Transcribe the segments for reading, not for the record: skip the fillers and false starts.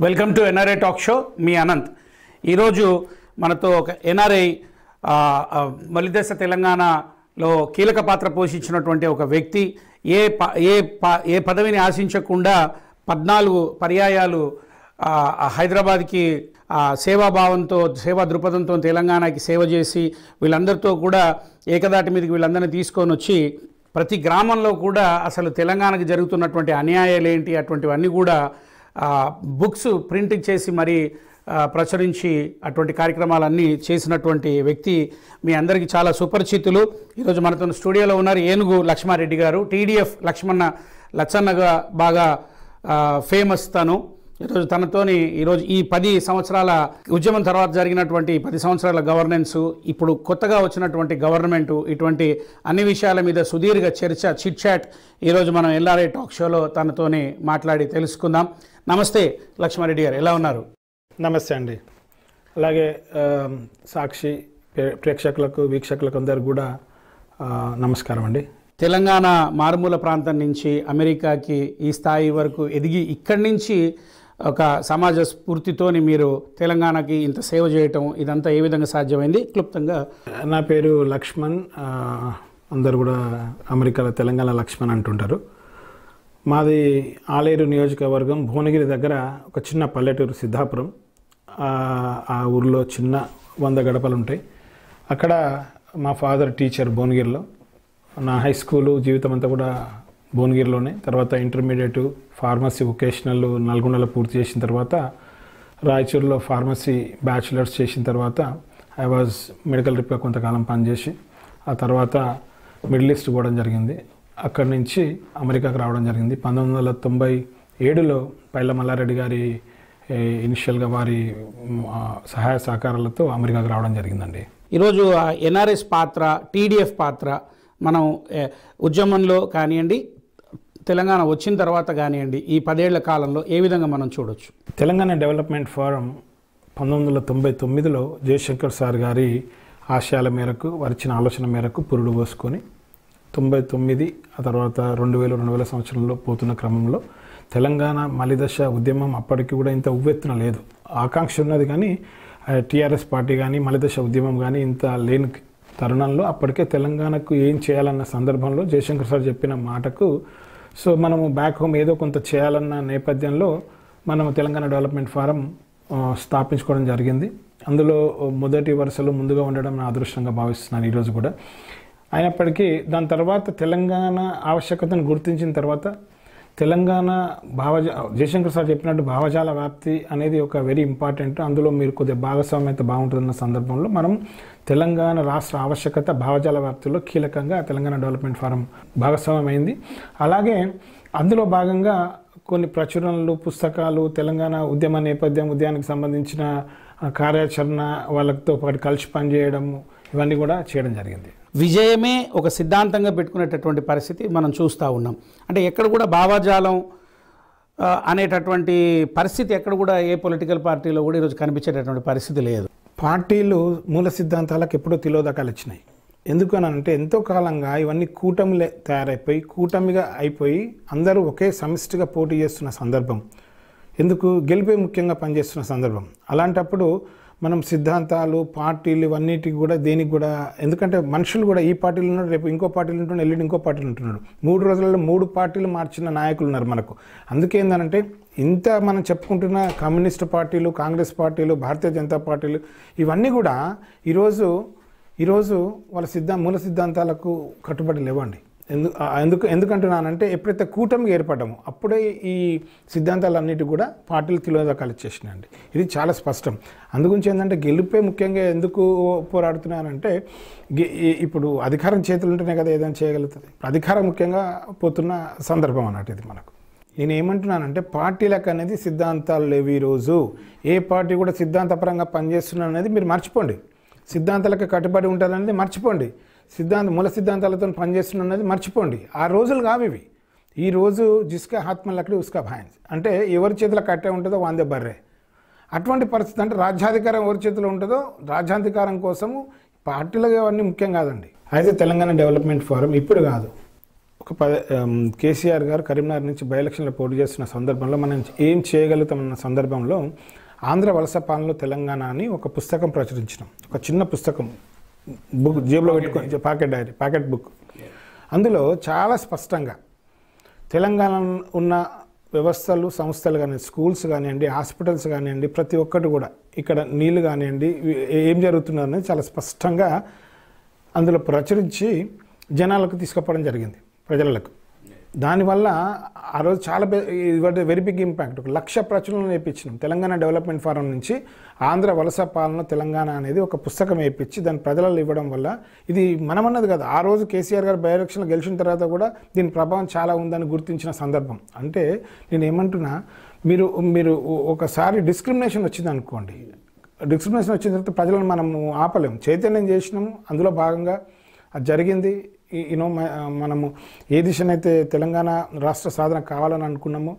Welcome to NRI talk show. మీ అనంత్. ఈరోజు మనతో ఒక ఎన్ఆర్ఐ మలిదశ తెలంగాణలో కీలక పాత్ర పోషించినటువంటి ఒక వ్యక్తి ఏ పదవిని ఆశించకుండా 14 పర్యాయాలు హైదరాబాద్కి సేవాభావంతో సేవా దృక్పథంతో తెలంగాణకి సేవ చేసి వీళ్ళందరితో కూడా ఏకదాటి మీదకి వీళ్ళందరినీ తీసుకొని వచ్చి ప్రతి గ్రామంలో కూడా అసలు తెలంగాణకి జరుగుతున్నటువంటి అన్యాయాలు ఏంటి అటువంటివన్నీ కూడా బుక్స్ ప్రింటింగ్ చేసి మరి ప్రచురించి అటువంటి కార్యక్రమాలన్నీ చేసినటువంటి వ్యక్తి మీ అందరికీ చాలా సుపరిచితులు. ఈరోజు మనతో స్టూడియోలో ఉన్నారు ఏనుగు లక్ష్మారెడ్డి గారు. టీడీఎఫ్ లచ్చన్నగా బాగా ఫేమస్ తను. ఈరోజు తనతోని ఈరోజు ఈ 10 సంవత్సరాల ఉద్యమం తర్వాత జరిగినటువంటి 10 సంవత్సరాల గవర్నెన్సు, ఇప్పుడు కొత్తగా వచ్చినటువంటి గవర్నమెంటు, ఇటువంటి అన్ని విషయాల మీద సుదీర్ఘ చర్చ చిట్ చాట్ ఈరోజు మనం ఎన్ఆర్ఐ టాక్ షోలో తనతోని మాట్లాడి తెలుసుకుందాం. నమస్తే లక్ష్మారెడ్డి గారు, ఎలా ఉన్నారు? నమస్తే అండి. అలాగే సాక్షి ప్రేక్షకులకు వీక్షకులకు అందరు కూడా నమస్కారం అండి. తెలంగాణ మారుమూల ప్రాంతం నుంచి అమెరికాకి ఈ స్థాయి వరకు ఎదిగి ఇక్కడి నుంచి ఒక సమాజ స్ఫూర్తితోని మీరు తెలంగాణకి ఇంత సేవ చేయటం, ఇదంతా ఏ విధంగా సాధ్యమైంది క్లుప్తంగా? నా పేరు లక్ష్మణ్. అందరు కూడా అమెరికాలో తెలంగాణ లక్ష్మణ్ అంటుంటారు. మాది ఆలేరు నియోజకవర్గం భువనగిరి దగ్గర ఒక చిన్న పల్లెటూరు సిద్ధాపురం. ఆ ఊరిలో చిన్న 100 గడపలు ఉంటాయి. అక్కడ మా ఫాదర్ టీచర్ భువనగిరిలో. నా హై స్కూలు జీవితం అంతా కూడా భువనగిరిలోనే. తర్వాత ఇంటర్మీడియట్ ఫార్మసీ వొకేషనల్ నల్గొండలో పూర్తి చేసిన తర్వాత రాయచూరులో ఫార్మసీ బ్యాచిలర్స్ చేసిన తర్వాత ఐ వాజ్ మెడికల్ రిప్గా కొంతకాలం పనిచేసి ఆ తర్వాత మిడిల్ ఈస్ట్ పోవడం జరిగింది. అక్కడి నుంచి అమెరికాకు రావడం జరిగింది. 1997లో పైల మల్లారెడ్డి గారి ఇనిషియల్గా వారి సహాయ సహకారాలతో అమెరికాకు రావడం జరిగిందండి. ఈరోజు ఎన్ఆర్ఎస్ పాత్ర, టీడీఎఫ్ పాత్ర మనం ఉద్యమంలో కానివ్వండి, తెలంగాణ వచ్చిన తర్వాత కానివ్వండి, ఈ 10 ఏళ్ల కాలంలో ఏ విధంగా మనం చూడొచ్చు? తెలంగాణ డెవలప్మెంట్ ఫోరం 1999లో జయశంకర్ సార్ గారి ఆశయాల మేరకు, వారిచ్చిన ఆలోచన మేరకు పురుడు పోసుకొని 99 ఆ తర్వాత 2000 సంవత్సరంలో పోతున్న క్రమంలో తెలంగాణ మలిదశ ఉద్యమం అప్పటికి కూడా ఇంత ఉవ్వెత్తున లేదు. ఆకాంక్ష ఉన్నది కానీ టీఆర్ఎస్ పార్టీ కానీ మలిదశ ఉద్యమం కానీ ఇంత లేని తరుణంలో అప్పటికే తెలంగాణకు ఏం చేయాలన్న సందర్భంలో జయశంకర్ సార్ చెప్పిన మాటకు మనము బ్యాక్ హోమ్ ఏదో కొంత చేయాలన్న నేపథ్యంలో మనము తెలంగాణ డెవలప్మెంట్ ఫోరం స్థాపించుకోవడం జరిగింది. అందులో మొదటి వరుసలో ముందుగా ఉండడం నా అదృష్టంగా భావిస్తున్నాను ఈరోజు కూడా. అయినప్పటికీ దాని తర్వాత తెలంగాణ ఆవశ్యకతను గుర్తించిన తర్వాత తెలంగాణ జయశంకర్ సార్ చెప్పినట్టు భావజాల వ్యాప్తి అనేది ఒక వెరీ ఇంపార్టెంట్. అందులో మీరు కొద్దిగా భాగస్వామ్యత బాగుంటుందన్న సందర్భంలో మనం తెలంగాణ రాష్ట్ర ఆవశ్యకత భావజాల వ్యాప్తిలో కీలకంగా తెలంగాణ డెవలప్మెంట్ ఫోరం భాగస్వామ్యమైంది. అలాగే అందులో భాగంగా కొన్ని ప్రచురణలు, పుస్తకాలు, తెలంగాణ ఉద్యమ నేపథ్యం, ఉద్యానికి సంబంధించిన కార్యాచరణ, వాళ్ళతో పాటు కలిసి పనిచేయడము, ఇవన్నీ కూడా చేయడం జరిగింది. విజయమే ఒక సిద్ధాంతంగా పెట్టుకునేటటువంటి పరిస్థితి మనం చూస్తూ ఉన్నాం. అంటే ఎక్కడ కూడా భావజాలం అనేటటువంటి పరిస్థితి ఎక్కడ కూడా ఏ పొలిటికల్ పార్టీలో కూడా ఈరోజు కనిపించేటటువంటి పరిస్థితి లేదు. పార్టీలు మూల సిద్ధాంతాలకు ఎప్పుడూ తిలోదకాలు ఇచ్చినాయి. ఎందుకనంటే ఎంతో కాలంగా ఇవన్నీ కూటమిలే తయారైపోయి కూటమిగా అయిపోయి అందరూ ఒకే సమిష్టిగా పోటీ చేస్తున్న సందర్భం, ఎందుకు గెలిపే ముఖ్యంగా పనిచేస్తున్న సందర్భం. అలాంటప్పుడు మనం సిద్ధాంతాలు, పార్టీలు ఇవన్నిటికి కూడా దేనికి కూడా, ఎందుకంటే మనుషులు కూడా ఈ పార్టీలు ఉన్నారు, రేపు ఇంకో పార్టీలు ఉంటున్నాడు, ఎల్లుండి ఇంకో పార్టీలు ఉంటున్నాడు. 3 రోజులలో 3 పార్టీలు మార్చిన నాయకులు ఉన్నారు మనకు. అందుకే ఏంటంటే ఇంత మనం చెప్పుకుంటున్న కమ్యూనిస్ట్ పార్టీలు, కాంగ్రెస్ పార్టీలు, భారతీయ జనతా పార్టీలు ఇవన్నీ కూడా ఈరోజు వాళ్ళ మూల సిద్ధాంతాలకు కట్టుబడి లేవండి. ఎందుకంటున్నానంటే ఎప్పుడైతే కూటమిగా ఏర్పడ్డామో అప్పుడే ఈ సిద్ధాంతాలన్నిటి కూడా పార్టీలు తిలోదకాలు ఇచ్చేసినాయండి. ఇది చాలా స్పష్టం. అందుగురించి ఏంటంటే గెలుపే ముఖ్యంగా ఎందుకు పోరాడుతున్నానంటే ఇప్పుడు అధికారం చేతులు ఉంటేనే కదా ఏదైనా చేయగలుగుతుంది. అధికారం ముఖ్యంగా పోతున్న సందర్భం అన్నట్టు ఇది మనకు. నేను ఏమంటున్నానంటే పార్టీలకు అనేది సిద్ధాంతాలు లేవు. ఈరోజు ఏ పార్టీ కూడా సిద్ధాంతపరంగా పనిచేస్తున్నా అనేది మీరు మర్చిపోండి. సిద్ధాంతాలకు కట్టుబడి ఉంటారనేది మర్చిపోండి. మూల సిద్ధాంతాలతో పనిచేస్తున్నది మర్చిపోండి. ఆ రోజులు కావు ఇవి. ఈరోజు జిస్కా హాత్మ లకడి ఉస్కా భాయన్స్ అంటే ఎవరి చేతిలో కట్టే ఉంటుందో వాందే బర్రే. అటువంటి పరిస్థితి అంటే రాజ్యాధికారం ఎవరి చేతిలో ఉంటుందో రాజ్యాధికారం కోసము పార్టీలకు అవన్నీ ముఖ్యం కాదండి. అయితే తెలంగాణ డెవలప్మెంట్ ఫోరం ఇప్పుడు కాదు, కేసీఆర్ గారు కరీంనగర్ నుంచి బై ఎలక్షన్లో పోటీ చేస్తున్న సందర్భంలో మనం ఏం చేయగలుగుతామన్న సందర్భంలో ఆంధ్ర వలస పాలనలో తెలంగాణ అని ఒక పుస్తకం ప్రచురించినాం. ఒక చిన్న పుస్తకం, బుక్ జేబులో పెట్టుకొని, పాకెట్ బుక్. అందులో చాలా స్పష్టంగా తెలంగాణ ఉన్న వ్యవస్థలు, సంస్థలు కానివ్వండి, స్కూల్స్ కానివ్వండి, హాస్పిటల్స్ కానివ్వండి, ప్రతి ఒక్కటి కూడా ఇక్కడ నీళ్లు కానివ్వండి ఏం జరుగుతున్నదని చాలా స్పష్టంగా అందులో ప్రచురించి జనాలకు తీసుకుపోవడం జరిగింది, ప్రజలకు. దానివల్ల ఆ రోజు చాలా వెరీ బిగ్ ఇంపాక్ట్. 1,00,000 ప్రచురణలు వేయించినాం. తెలంగాణ డెవలప్మెంట్ ఫోరం నుంచి ఆంధ్ర వలస పాలన తెలంగాణ అనేది ఒక పుస్తకం వేయించి దాన్ని ప్రజలలో ఇవ్వడం వల్ల, ఇది మనమన్నది కదా, ఆ రోజు కేసీఆర్ గారు బై ఎలక్షన్లో గెలిచిన తర్వాత కూడా దీని ప్రభావం చాలా ఉందని గుర్తించిన సందర్భం. అంటే నేను ఏమంటున్నా, మీరు ఒకసారి డిస్క్రిమినేషన్ వచ్చింది అనుకోండి, డిస్క్రిమినేషన్ వచ్చిన తర్వాత ప్రజలను మనము ఆపలేం. చైతన్యం చేసినాము, అందులో భాగంగా అది జరిగింది. మనము ఏ దిశనైతే తెలంగాణ రాష్ట్ర సాధన కావాలని అనుకున్నామో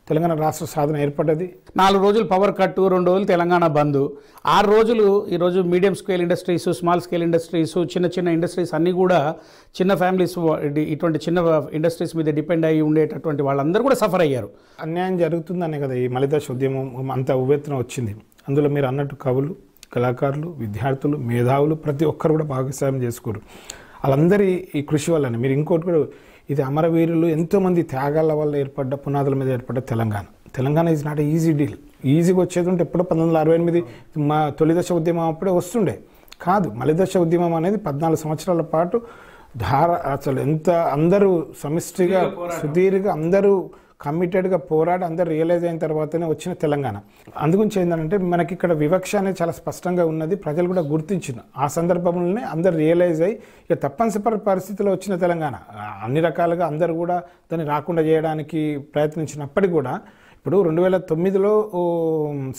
తెలంగాణ రాష్ట్ర సాధన ఏర్పడ్డది. 4 రోజులు పవర్ కట్టు, 2 రోజులు తెలంగాణ బంద్, 6 రోజులు ఈరోజు medium scale industries, small scale industries, చిన్న ఇండస్ట్రీస్ అన్నీ కూడా చిన్న ఫ్యామిలీస్, ఇటువంటి చిన్న ఇండస్ట్రీస్ మీద డిపెండ్ అయ్యి ఉండేటటువంటి వాళ్ళందరూ కూడా సఫర్ అయ్యారు. అన్యాయం జరుగుతుందనే కదా ఈ మలిదశ ఉద్యమం అంత ఉవ్వెత్తున వచ్చింది. అందులో మీరు అన్నట్టు కవులు, కళాకారులు, విద్యార్థులు, మేధావులు ప్రతి ఒక్కరు కూడా భాగస్వామ్యం చేసుకోరు. వాళ్ళందరి ఈ కృషి వల్లనే మీరు ఇంకోటి కూడా, ఇది అమరవీరులు ఎంతోమంది త్యాగాల వల్ల ఏర్పడ్డ, పునాదుల మీద ఏర్పడ్డ Telangana is not easy deal. ఈజీగా వచ్చేది ఉంటే ఎప్పుడో 1968 మా తొలిదశ ఉద్యమం అప్పుడే వస్తుండే కాదు. మలిదశ ఉద్యమం అనేది 14 సంవత్సరాల పాటు అసలు ఎంత అందరూ సమిష్టిగా, సుదీర్ఘ, అందరూ కమిటెడ్గా పోరాడి అందరు రియలైజ్ అయిన తర్వాతనే వచ్చిన తెలంగాణ. అందుగురించి ఏంటంటే మనకి ఇక్కడ వివక్ష అనేది చాలా స్పష్టంగా ఉన్నది, ప్రజలు కూడా గుర్తించిన ఆ సందర్భంలోనే అందరు రియలైజ్ అయ్యి ఇక తప్పనిసరి పరిస్థితిలో వచ్చిన తెలంగాణ. అన్ని రకాలుగా అందరూ కూడా దాన్ని రాకుండా చేయడానికి ప్రయత్నించినప్పటికీ కూడా ఇప్పుడు 2009లో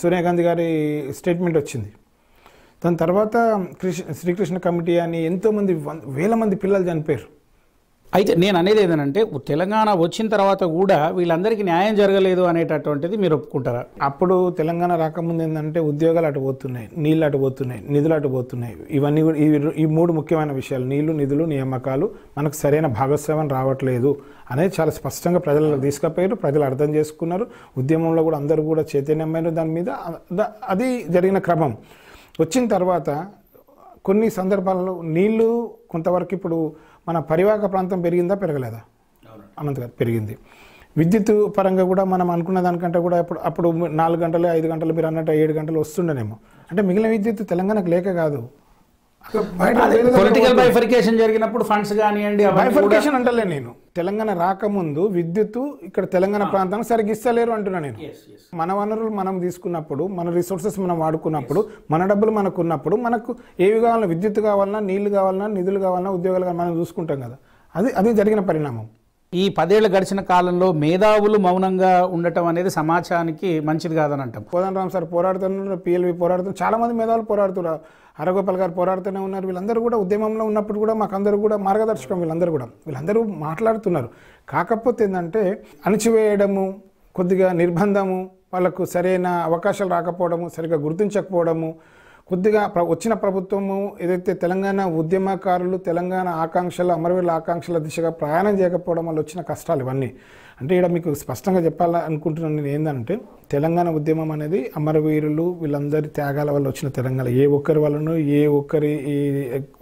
సోనియా గాంధీ గారి స్టేట్మెంట్ వచ్చింది. దాని తర్వాత శ్రీకృష్ణ కమిటీ అని ఎంతోమంది వేల మంది పిల్లలు చనిపోయారు. అయితే నేను అనేది ఏంటంటే తెలంగాణ వచ్చిన తర్వాత కూడా వీళ్ళందరికీ న్యాయం జరగలేదు అనేటటువంటిది మీరు ఒప్పుకుంటారా? అప్పుడు తెలంగాణ రాకముందు ఏంటంటే ఉద్యోగాలు అటు పోతున్నాయి, నీళ్ళు అటు పోతున్నాయి, నిధులు అటు పోతున్నాయి. ఇవన్నీ ఈ 3 ముఖ్యమైన విషయాలు, నీళ్లు, నిధులు, నియామకాలు మనకు సరైన భాగస్వామ్యం రావట్లేదు అనేది చాలా స్పష్టంగా ప్రజలకు తీసుకుపోయారు. ప్రజలు అర్థం చేసుకున్నారు. ఉద్యమంలో కూడా అందరూ కూడా చైతన్యమైన దాని మీద అది జరిగిన క్రమం. వచ్చిన తర్వాత కొన్ని సందర్భాల్లో నీళ్లు కొంతవరకు ఇప్పుడు మన పరివాహక ప్రాంతం పెరిగిందా పెరగలేదా? అనంతగా పెరిగింది. విద్యుత్ పరంగా కూడా మనం అనుకున్న దానికంటే కూడా అప్పుడు 4 గంటలు 5 గంటలు మీరు అన్నట్టు 7 గంటలు వస్తుండేనేమో. అంటే మిగిలిన విద్యుత్ తెలంగాణకు లేక కాదు, పొలిటికల్ బైఫర్కేషన్ జరిగినప్పుడు ఫండ్స్ కానివ్వండి. బైఫర్కేషన్ అంటలే నేను, తెలంగాణ రాకముందు విద్యుత్ ఇక్కడ తెలంగాణ ప్రాంతానికి సరిగ్గా ఇస్తలేరు అంటున్నా నేను. మన వనరులు మనం తీసుకున్నప్పుడు, మన రిసోర్సెస్ మనం వాడుకున్నప్పుడు, మన డబ్బులు మనకు ఉన్నప్పుడు, మనకు ఏవి కావాలన్నా, విద్యుత్ కావాలన్నా, నీళ్లు కావాలన్నా, నిధులు కావాలన్నా, ఉద్యోగాలు కావాలన్నా మనం చూసుకుంటాం కదా. అది జరిగిన పరిణామం. ఈ 10 ఏళ్ల గడిచిన కాలంలో మేధావులు మౌనంగా ఉండటం అనేది సమాజానికి మంచిది కాదని అంటాం. కోదండరామ్ సార్ పోరాడుతున్నారు, పిఎల్వి పోరాడుతున్నారు, చాలా మంది మేధావులు పోరాడుతున్నారు, హరగోపాల్ గారు పోరాడుతూనే ఉన్నారు. వీళ్ళందరూ కూడా ఉద్యమంలో ఉన్నప్పుడు కూడా మాకందరూ కూడా మార్గదర్శకం. వీళ్ళందరూ మాట్లాడుతున్నారు. కాకపోతే ఏంటంటే అణిచివేయడము, కొద్దిగా నిర్బంధము, వాళ్ళకు సరైన అవకాశాలు రాకపోవడము, సరిగ్గా గుర్తించకపోవడము, కొద్దిగా వచ్చిన ప్రభుత్వము ఏదైతే తెలంగాణ ఉద్యమకారులు తెలంగాణ ఆకాంక్షలు, అమరవీరుల ఆకాంక్షల దిశగా ప్రయాణం చేయకపోవడం వల్ల వచ్చిన కష్టాలు ఇవన్నీ. అంటే ఇక్కడ మీకు స్పష్టంగా చెప్పాలనుకుంటున్నాను నేను ఏంటంటే, తెలంగాణ ఉద్యమం అనేది అమరవీరులు వీళ్ళందరి త్యాగాల వల్ల వచ్చిన తెలంగాణ, ఏ ఒక్కరి వల్లనో ఏ ఒక్కరి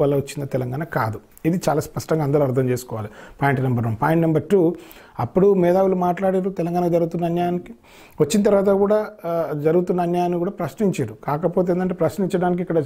వల్ల వచ్చిన తెలంగాణ కాదు. ఇది చాలా స్పష్టంగా అందరూ అర్థం చేసుకోవాలి. Point number 1. పాయింట్ నెంబర్ 2, అప్పుడు మేధావులు మాట్లాడారు తెలంగాణ జరుగుతున్న అన్యాయానికి. వచ్చిన తర్వాత కూడా జరుగుతున్న అన్యాయాన్ని కూడా ప్రశ్నించారు. కాకపోతే ఏంటంటే ప్రశ్నించడానికి ఇక్కడ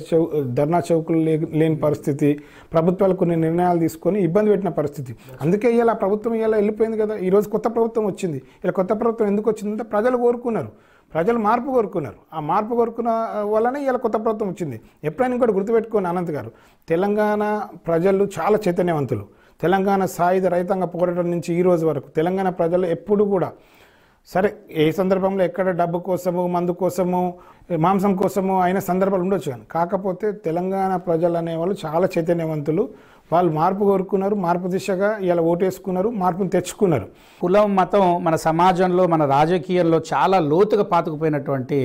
ధర్నా చౌకులు లేని పరిస్థితి, ప్రభుత్వాలు కొన్ని నిర్ణయాలు తీసుకొని ఇబ్బంది పెట్టిన పరిస్థితి. అందుకే ఇలా ప్రభుత్వం ఇలా వెళ్ళిపోయింది కదా. ఈరోజు కొత్త ప్రభుత్వం వచ్చింది. ఇలా కొత్త ప్రభుత్వం ఎందుకు వచ్చిందంటే ప్రజలు కోరుకున్నారు, ప్రజలు మార్పు కోరుకున్నారు. ఆ మార్పు కోరుకున్న వల్లనే ఇలా కొత్త ప్రభుత్వం వచ్చింది. ఎప్పుడైనా ఇంకోటి గుర్తుపెట్టుకోని అనంత్ గారు, తెలంగాణ ప్రజలు చాలా చైతన్యవంతులు. తెలంగాణ సాయుధ రైతాంగ పోరాటం నుంచి ఈ రోజు వరకు తెలంగాణ ప్రజలు ఎప్పుడు కూడా సరే ఏ సందర్భంలో ఎక్కడ డబ్బు కోసము, మందు కోసము, మాంసం కోసము అయిన సందర్భాలు ఉండొచ్చు, కానీ కాకపోతే తెలంగాణ ప్రజలు అనేవాళ్ళు చాలా చైతన్యవంతులు. వాళ్ళు మార్పు కోరుకున్నారు, మార్పు దిశగా ఇలా ఓటేసుకున్నారు, మార్పును తెచ్చుకున్నారు. కులం, మతం మన సమాజంలో, మన రాజకీయాల్లో చాలా లోతుగా పాతుకుపోయినటువంటి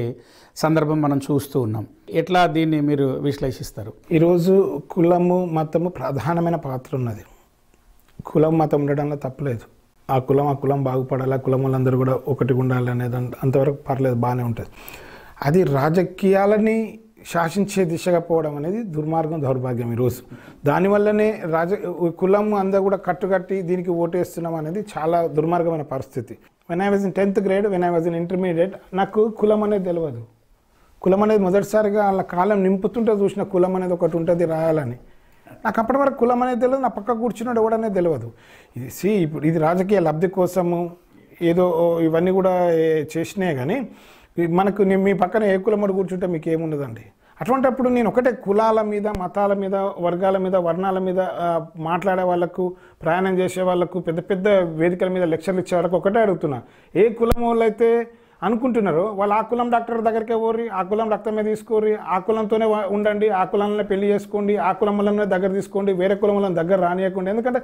సందర్భం మనం చూస్తూ ఉన్నాం. ఎట్లా దీన్ని మీరు విశ్లేషిస్తారు? ఈరోజు కులము, మతము ప్రధానమైన పాత్ర ఉన్నది. కులం మతం ఉండడంలో తప్పలేదు. ఆ కులం బాగుపడాలి, ఆ కులం వాళ్ళందరూ కూడా ఒకటిగా ఉండాలి అనేది అంతవరకు పర్లేదు, బాగానే ఉంటుంది. అది రాజకీయాలని శాసించే దిశగా పోవడం అనేది దుర్మార్గం, దౌర్భాగ్యం ఈరోజు. దానివల్లనే కులం అందరూ కూడా కట్టుకట్టి దీనికి ఓటేస్తున్నాం అనేది చాలా దుర్మార్గమైన పరిస్థితి. When I was in 10th grade, when I was in intermediate, నాకు కులం అనేది తెలియదు. కులం అనేది మొదటిసారిగా వాళ్ళ కాలం నింపుతుంటే చూసిన కులం అనేది ఒకటి ఉంటుంది రాయాలని. నాకు అప్పటి వరకు కులం అనేది తెలియదు, నా పక్క కూర్చున్నాడు ఎవడనేది తెలియదు. ఇప్పుడు ఇది రాజకీయ లబ్ధి కోసము ఏదో ఇవన్నీ కూడా చేసినాయి. కానీ మనకు మీ పక్కన ఏ కులమడు కూర్చుంటే మీకు ఏముండదండి. అటువంటిప్పుడు నేను ఒకటే కులాల మీద, మతాల మీద, వర్గాల మీద, వర్ణాల మీద మాట్లాడే వాళ్ళకు, ప్రయాణం చేసే వాళ్ళకు, పెద్ద పెద్ద వేదికల మీద లెక్చర్లు ఇచ్చే వాళ్ళకు ఒకటే అడుగుతున్నా, ఏ కులం వాళ్ళు అయితే అనుకుంటున్నారు వాళ్ళు ఆ కులం డాక్టర్ దగ్గరికే పోర్రి, ఆ కులం రక్తమే తీసుకోర్రి, ఆ కులంతోనే ఉండండి, ఆ కులంలో పెళ్లి చేసుకోండి, ఆ కులం వల్లనే దగ్గర తీసుకోండి, వేరే కులం వాళ్ళని దగ్గర రానియకండి. ఎందుకంటే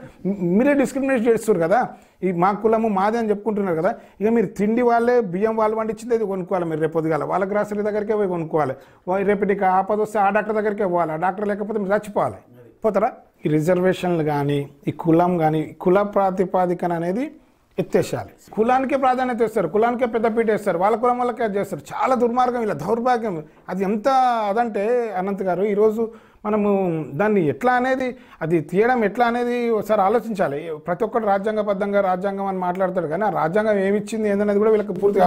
మీరే డిస్క్రిమినేట్ చేస్తారు కదా, ఈ మా కులము మాదే అని చెప్పుకుంటున్నారు కదా. ఇక మీరు తిండి వాళ్ళే, బియ్యం వాళ్ళు వండించింది అది కొనుక్కోవాలి. మీరు రేపు పొద్దుగాల వాళ్ళ గ్రాసరీ దగ్గరికే పోయి కొనుక్కోవాలి. రేపటికి ఆపద వస్తే ఆ డాక్టర్ దగ్గరికే పోవాలి, ఆ డాక్టర్ లేకపోతే మీరు చచ్చిపోవాలి. పోతారా? ఈ రిజర్వేషన్లు కానీ, ఈ కులం కానీ, కుల ప్రాతిపాదికన అనేది ఎత్తేసేయాలి. కులానికే ప్రాధాన్యత ఇస్తారు, కులానికే పెద్దపీట వేస్తారు, వాళ్ళ కులం వాళ్ళకే చేస్తారు. చాలా దుర్మార్గం, ఇలా దౌర్భాగ్యం. అది ఎంత అదంటే అనంత్ గారు, ఈరోజు మనము దాన్ని ఎట్లా అనేది, అది తీయడం ఎట్లా అనేది ఒకసారి ఆలోచించాలి. ప్రతి ఒక్కరు రాజ్యాంగబద్ధంగా రాజ్యాంగం అని మాట్లాడతాడు, కానీ ఆ రాజ్యాంగం ఏమిచ్చింది ఏందనేది కూడా వీళ్ళకి పూర్తి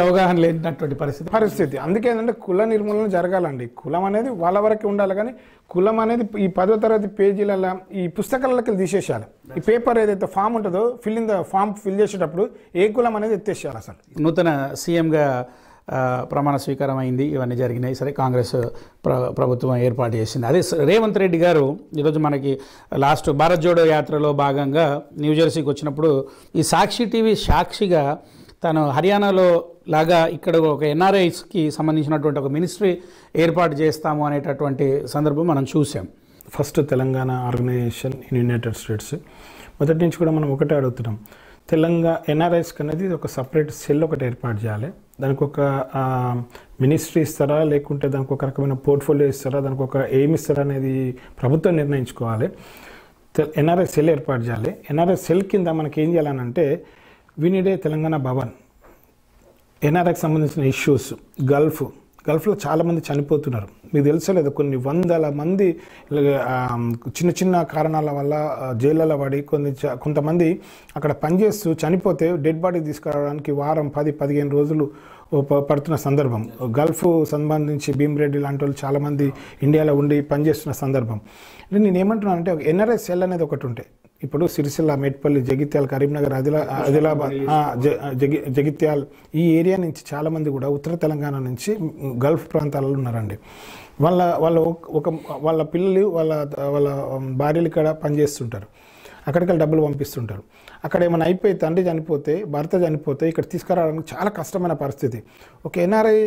అవగాహన లేనటువంటి పరిస్థితి. అందుకే ఏంటంటే కుల నిర్మూలన జరగాలండి. కులం అనేది వాళ్ళ వరకే ఉండాలి, కానీ కులం అనేది ఈ 10వ తరగతి పేజీలలో ఈ పుస్తకాలకి తీసేసేయాలి. ఈ పేపర్ ఏదైతే ఫామ్ ఉంటుందో ఫామ్ ఫిల్ చేసేటప్పుడు ఏ కులం అనేది ఎత్తేసేయాలి. అసలు నూతన సీఎంగా ప్రమాణ స్వీకారం అయింది, ఇవన్నీ జరిగినాయి. సరే, కాంగ్రెస్ ప్రభుత్వం ఏర్పాటు చేసింది. అదే రేవంత్ రెడ్డి గారు ఈరోజు మనకి లాస్ట్ భారత్ జోడో యాత్రలో భాగంగా న్యూజెర్సీకి వచ్చినప్పుడు ఈ సాక్షి టీవీ సాక్షిగా తను హర్యానాలో లాగా ఇక్కడ ఒక ఎన్ఆర్ఐస్కి సంబంధించినటువంటి ఒక మినిస్ట్రీ ఏర్పాటు చేస్తాము అనేటటువంటి సందర్భం మనం చూసాం. First Telangana organisation in United States మొదటి నుంచి కూడా మనం ఒకటే అడుగుతున్నాం, తెలంగాణ ఎన్ఆర్ఐస్కి అనేది ఒక సపరేట్ సెల్ ఒకటి ఏర్పాటు చేయాలి. దానికి ఒక మినిస్ట్రీ ఇస్తారా, లేకుంటే దానికి ఒక రకమైన పోర్ట్ఫోలియో ఇస్తారా, దానికి ఒక ఎయిమ్ ఇస్తారా అనేది ప్రభుత్వం నిర్ణయించుకోవాలి. ఎన్ఆర్ఐ సెల్ ఏర్పాటు చేయాలి. ఎన్ఆర్ఐ సెల్ కింద మనకి ఏం చేయాలనంటే, వినిడే తెలంగాణ భవన్, ఎన్ఆర్ఐకి సంబంధించిన ఇష్యూస్, గల్ఫ్లో చాలామంది చనిపోతున్నారు. మీకు తెలుసలేదు, కొన్ని వందల మంది చిన్న చిన్న కారణాల వల్ల జైళ్ళలో పడి కొంతమంది అక్కడ పనిచేస్తూ చనిపోతే డెడ్ బాడీ తీసుకురావడానికి వారం 10-15 రోజులు పడుతున్న సందర్భం. గల్ఫ్ సంబంధించి భీమ్రెడ్డి లాంటి వాళ్ళు చాలామంది ఇండియాలో ఉండి పనిచేస్తున్న సందర్భం. నేను ఏమంటున్నానంటే, ఎన్ఆర్ఐ సెల్ అనేది ఒకటి ఉంటే, ఇప్పుడు సిరిసిల్ల, మేడ్పల్లి, జగిత్యాల, కరీంనగర్, ఆదిలాబాద్, జగిత్యాల్ ఈ ఏరియా నుంచి చాలామంది కూడా ఉత్తర తెలంగాణ నుంచి గల్ఫ్ ప్రాంతాలలో ఉన్నారండి. వాళ్ళ పిల్లలు వాళ్ళ భార్యలు ఇక్కడ పనిచేస్తుంటారు, అక్కడికి డబ్బులు పంపిస్తుంటారు. అక్కడ ఏమైనా అయిపోయి తండ్రి చనిపోతే, భర్త చనిపోతే ఇక్కడ తీసుకురావడానికి చాలా కష్టమైన పరిస్థితి. ఒక ఎన్ఆర్ఐ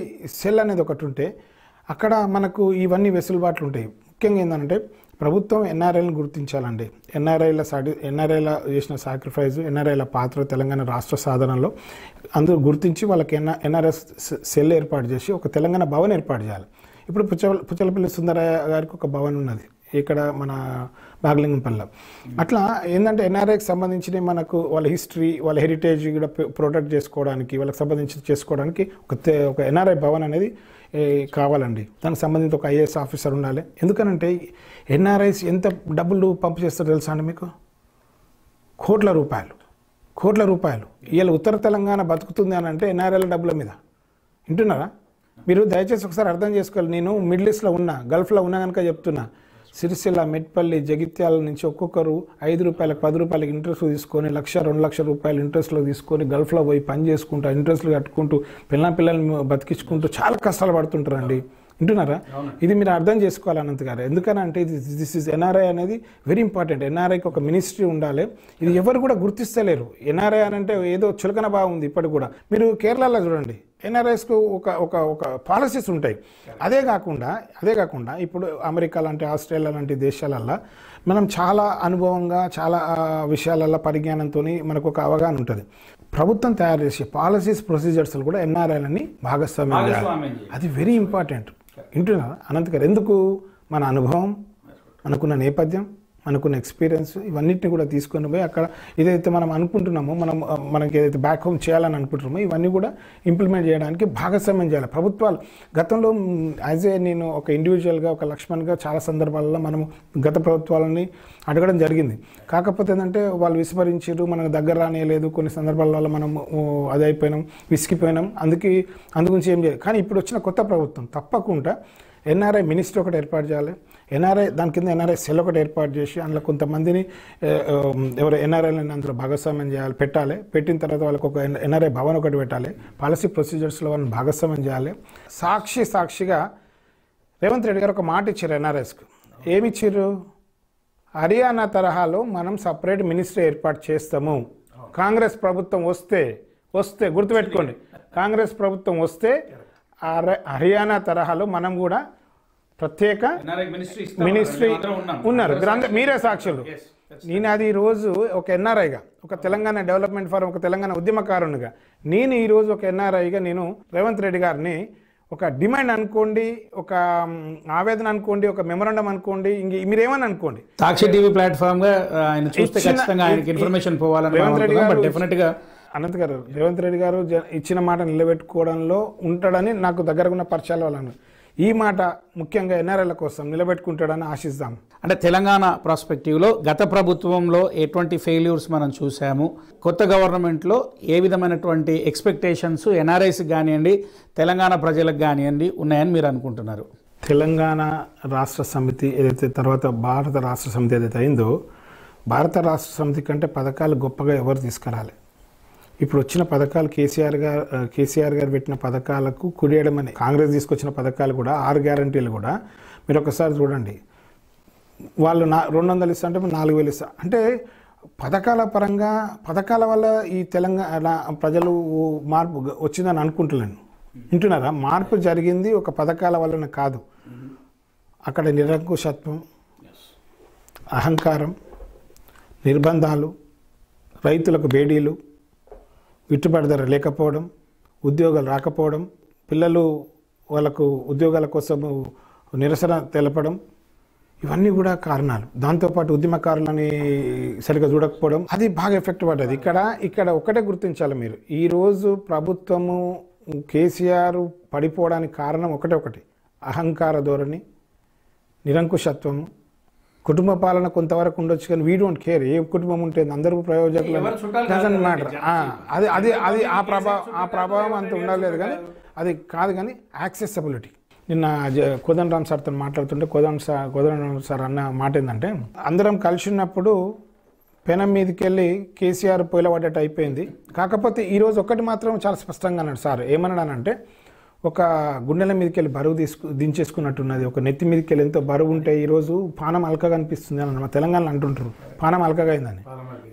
సెల్ అనేది ఒకటి ఉంటే అక్కడ మనకు ఇవన్నీ వెసులుబాట్లు ఉంటాయి. ముఖ్యంగా ఏంటంటే, ప్రభుత్వం ఎన్ఆర్ఐలను గుర్తించాలండి. ఎన్ఆర్ఐల చేసిన సాక్రిఫైస్, ఎన్ఆర్ఐల పాత్ర తెలంగాణ రాష్ట్ర సాధనలో అందరూ గుర్తించి వాళ్ళకి ఎన్ఆర్ఎస్ సెల్ ఏర్పాటు చేసి ఒక తెలంగాణ భవన్ ఏర్పాటు చేయాలి. ఇప్పుడు పుచ్చలపల్లి సుందరయ్య గారికి ఒక భవన్ ఉన్నది ఇక్కడ మన బాగలింగంపల్లిలో. అట్లా ఏంటంటే ఎన్ఆర్ఐకి సంబంధించిన మనకు వాళ్ళ హిస్టరీ, వాళ్ళ హెరిటేజ్ కూడా ప్రొటెక్ట్ చేసుకోవడానికి, వాళ్ళకి సంబంధించి చేసుకోవడానికి ఒక ఎన్ఆర్ఐ భవన్ అనేది కావాలండి. దానికి సంబంధించి ఒక ఐఏఎస్ ఆఫీసర్ ఉండాలి. ఎందుకనంటే ఎన్ఆర్ఐస్ ఎంత డబ్బులు పంపు చేస్తారో తెలుసా అండి మీకు? కోట్ల రూపాయలు. ఇవాళ ఉత్తర తెలంగాణ బతుకుతుంది అని అంటే ఎన్ఆర్ఐల డబ్బుల మీద. వింటున్నారా మీరు? దయచేసి ఒకసారి అర్థం చేసుకోవాలి. నేను మిడిల్ ఈస్ట్లో ఉన్నా, గల్ఫ్లో ఉన్నా కనుక చెప్తున్నా. సిరిసిల్ల, మెట్పల్లి, జగిత్యాల నుంచి ఒక్కొక్కరు 5 రూపాయలకు 10 రూపాయలకి ఇంట్రెస్ట్ తీసుకొని 1-2 లక్షల రూపాయలు ఇంట్రెస్ట్లో తీసుకొని గల్ఫ్లో పోయి పని చేసుకుంటూ ఇంట్రెస్ట్లు కట్టుకుంటూ పిల్లల్ని బతికించుకుంటూ చాలా కష్టాలు పడుతుంటారండి. వింటున్నారా? ఇది మీరు అర్థం చేసుకోవాలి అనంత్ గారు. ఎందుకనంటే దిస్ ఇస్ ఎన్ఆర్ఐ అనేది వెరీ ఇంపార్టెంట్. ఎన్ఆర్ఐకి ఒక మినిస్ట్రీ ఉండాలి. ఇది ఎవరు కూడా గుర్తిస్తలేరు. ఎన్ఆర్ఐ అని అంటే ఏదో చులకన బాగుంది ఇప్పటికి కూడా. మీరు కేరళలో చూడండి, ఎన్ఆర్ఐస్కు ఒక పాలసీస్ ఉంటాయి. అదే కాకుండా ఇప్పుడు అమెరికా లాంటి, ఆస్ట్రేలియా లాంటి దేశాలల్లో మనం చాలా అనుభవంగా, చాలా విషయాలలో పరిజ్ఞానంతో మనకు ఒక అవగాహన ఉంటుంది. ప్రభుత్వం తయారు చేసే పాలసీస్, ప్రొసీజర్స్ కూడా ఎన్ఆర్ఐలని భాగస్వామ్యం చేయాలి. అది వెరీ ఇంపార్టెంట్. వింటున్నా అనంత్ గారు? ఎందుకు? మన అనుభవం, మనకున్న నేపథ్యం, మనకున్న ఎక్స్పీరియన్స్ ఇవన్నిటిని కూడా తీసుకొని పోయి అక్కడ ఏదైతే మనం అనుకుంటున్నామో మనకి ఏదైతే బ్యాక్ హోమ్ చేయాలని అనుకుంటున్నామో ఇవన్నీ కూడా ఇంప్లిమెంట్ చేయడానికి భాగస్వామ్యం చేయాలి ప్రభుత్వాలు. గతంలో నేను ఒక ఇండివిజువల్గా ఒక లక్ష్మణ్గా చాలా సందర్భాలలో మనము గత ప్రభుత్వాలని అడగడం జరిగింది. కాకపోతే ఏంటంటే వాళ్ళు విస్మరించారు, మనకు దగ్గర రానియలేదు, కొన్ని సందర్భాలలో మనము అది అయిపోయినాం, విసిగిపోయినాం, అందుగురించి ఏం చేయాలి. కానీ ఇప్పుడు వచ్చిన కొత్త ప్రభుత్వం తప్పకుండా ఎన్ఆర్ఐ మినిస్ట్రీ ఒకటి ఏర్పాటు చేయాలి. దాని కింద ఎన్ఆర్ఐ సెల్ ఒకటి ఏర్పాటు చేసి అందులో కొంతమందిని ఎవరు ఎన్ఆర్ఐలను అందులో భాగస్వామ్యం చేయాలి, పెట్టాలి. పెట్టిన తర్వాత వాళ్ళకి ఒక ఎన్ఆర్ఐ భవన్ ఒకటి పెట్టాలి. పాలసీ ప్రొసీజర్స్లో వాళ్ళని భాగస్వామ్యం చేయాలి. సాక్షిగా రేవంత్ రెడ్డి గారు ఒక మాట ఇచ్చారు ఎన్ఆర్ఐస్కు. ఏమి ఇచ్చారు? హర్యానా తరహాలో మనం సపరేట్ మినిస్ట్రీ ఏర్పాటు చేస్తాము. కాంగ్రెస్ ప్రభుత్వం వస్తే గుర్తుపెట్టుకోండి, కాంగ్రెస్ ప్రభుత్వం వస్తే హర్యానా తరహాలో మనం కూడా ప్రత్యేక మినిస్ట్రీ ఉన్నారు. మీరే సాక్షులు. నేను అది ఈరోజు ఒక ఎన్ఆర్ఐగా, ఒక తెలంగాణ డెవలప్మెంట్ ఫోరం, ఒక తెలంగాణ ఉద్యమకారునిగా నేను ఈరోజు ఒక ఎన్ఆర్ఐగా నేను రేవంత్ రెడ్డి గారిని ఒక డిమాండ్ అనుకోండి, ఒక ఆవేదన అనుకోండి, ఒక మెమరాండం అనుకోండి, మీరేమని అనుకోండి, సాక్షి టీవీ ప్లాట్ఫామ్ గా ఆయన చూస్తే ఖచ్చితంగా ఆయనకి ఇన్ఫర్మేషన్ పోవాలని రేవంత్ రెడ్డి గారు డెఫినెట్ గా అనంత్ గారు రేవంత్ రెడ్డి గారు ఇచ్చిన మాట నిలబెట్టుకోవడంలో ఉంటాడని నాకు దగ్గరగా ఉన్న పరిచయాల వాళ్ళను ఈ మాట ముఖ్యంగా ఎన్ఆర్ఐల కోసం నిలబెట్టుకుంటాడని ఆశిస్తాం. అంటే తెలంగాణ ప్రాస్పెక్టివ్లో గత ప్రభుత్వంలో ఎటువంటి ఫెయిల్యూర్స్ మనం చూసాము, కొత్త గవర్నమెంట్లో ఏ విధమైనటువంటి ఎక్స్పెక్టేషన్స్ ఎన్ఆర్ఐస్కి కానివ్వండి, తెలంగాణ ప్రజలకు కానివ్వండి ఉన్నాయని మీరు అనుకుంటున్నారు? తెలంగాణ రాష్ట్ర సమితి ఏదైతే తర్వాత భారత రాష్ట్ర సమితి ఏదైతే అయిందో, భారత రాష్ట్ర సమితి కంటే పథకాలు గొప్పగా ఎవరు తీసుకురాలి. ఇప్పుడు వచ్చిన పథకాలు కేసీఆర్ గారు పెట్టిన పథకాలకు కుడియడమని కాంగ్రెస్ తీసుకొచ్చిన పథకాలు కూడా 6 గ్యారంటీలు కూడా మీరు ఒకసారి చూడండి. వాళ్ళు 200 ఇస్తా అంటే 4000 ఇస్తా అంటే పథకాల పరంగా పథకాల వల్ల ఈ తెలంగాణ ప్రజలు మార్పు వచ్చిందని అనుకుంటున్నాను. వింటున్నారా? మార్పు జరిగింది ఒక పథకాల వల్లనే కాదు. అక్కడ నిరంకుశత్వం, అహంకారం, నిర్బంధాలు, రైతులకు బేడీలు, గిట్టుబాటు ధర లేకపోవడం, ఉద్యోగాలు రాకపోవడం, పిల్లలు వాళ్ళకు ఉద్యోగాల కోసం నిరసన తెలపడం, ఇవన్నీ కూడా కారణాలు. దాంతోపాటు ఉద్యమకారులని సరిగ్గా చూడకపోవడం, అది బాగా ఎఫెక్ట్ పడ్డది. ఇక్కడ ఒకటే గుర్తించాలి మీరు. ఈరోజు ప్రభుత్వము కేసీఆర్ పడిపోవడానికి కారణం ఒకటి అహంకార ధోరణి, నిరంకుశత్వము, కుటుంబ పాలన కొంతవరకు ఉండొచ్చు, కానీ వీ డోంట్ కేర్. ఏ కుటుంబం ఉంటుంది, అందరూ ప్రయోజకులు, డజంట్ మ్యాటర్. అది ఆ ప్రభావం అంత ఉండలేదు, కానీ అది కాదు. కానీ యాక్సెసిబిలిటీ, నిన్న కోదండరామ్ సార్తో మాట్లాడుతుంటే కోదండరామ్ సార్ అన్న మాట ఏంటంటే, అందరం కలిసి ఉన్నప్పుడు పెనం మీదకి వెళ్ళి కేసీఆర్ పొయిలబడ్డట్టు అయిపోయింది. కాకపోతే ఈరోజు ఒక్కటి మాత్రం చాలా స్పష్టంగా అన్నాడు సార్. ఏమన్నాడనంటే, ఒక గుండెల మీదకి వెళ్ళి బరువు దించేసుకున్నట్టున్నది, ఒక నెత్తి మీదకి వెళ్ళి ఎంతో బరువు ఉంటే ఈరోజు పానం అల్కగా అనిపిస్తుంది అని మా తెలంగాణలో అంటుంటారు. పానం అల్కగా అయిందని.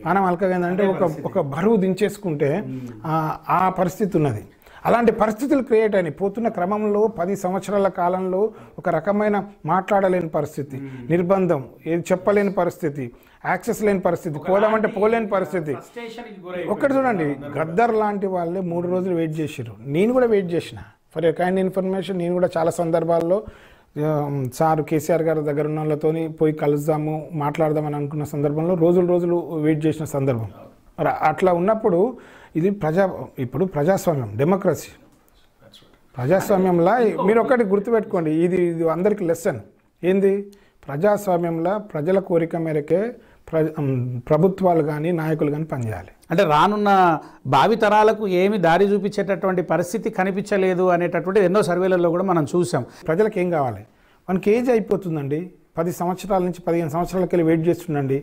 పానం అల్కగా అయిందంటే ఒక బరువు దించేసుకుంటే ఆ పరిస్థితి ఉన్నది. అలాంటి పరిస్థితులు క్రియేట్ అయినాయి. పోతున్న క్రమంలో 10 సంవత్సరాల కాలంలో ఒక రకమైన మాట్లాడలేని పరిస్థితి, నిర్బంధం, ఏది చెప్పలేని పరిస్థితి, యాక్సెస్ లేని పరిస్థితి, పోదామంటే పోలేని పరిస్థితి. ఒక్కటి చూడండి, గద్దర్ లాంటి వాళ్ళే 3 రోజులు వెయిట్ చేసారు. నేను కూడా వెయిట్ చేసిన. ఫర్ ఏ కైండ్ ఇన్ఫర్మేషన్, నేను కూడా చాలా సందర్భాల్లో సార్ కేసీఆర్ గారి దగ్గర ఉన్న వాళ్ళతో పోయి కలుద్దాము, మాట్లాడదామని అనుకున్న సందర్భంలో రోజులు వెయిట్ చేసిన సందర్భం. అట్లా ఉన్నప్పుడు ఇది ఇప్పుడు ప్రజాస్వామ్యం, డెమోక్రసీ, ప్రజాస్వామ్యంలో మీరు ఒకటి గుర్తుపెట్టుకోండి, ఇది అందరికీ లెసన్ ఏంది, ప్రజాస్వామ్యంలో ప్రజల కోరిక మేరకే ప్రభుత్వాలు కానీ నాయకులు కానీ పనిచేయాలి. అంటే రానున్న భావి తరాలకు ఏమి దారి చూపించేటటువంటి పరిస్థితి కనిపించలేదు అనేటటువంటి ఎన్నో సర్వేలలో కూడా మనం చూసాం. ప్రజలకు ఏం కావాలి? మనకి ఏజ్ అయిపోతుందండి. 10 సంవత్సరాల నుంచి 15 సంవత్సరాలకి వెళ్ళి వెయిట్ చేస్తుండండి.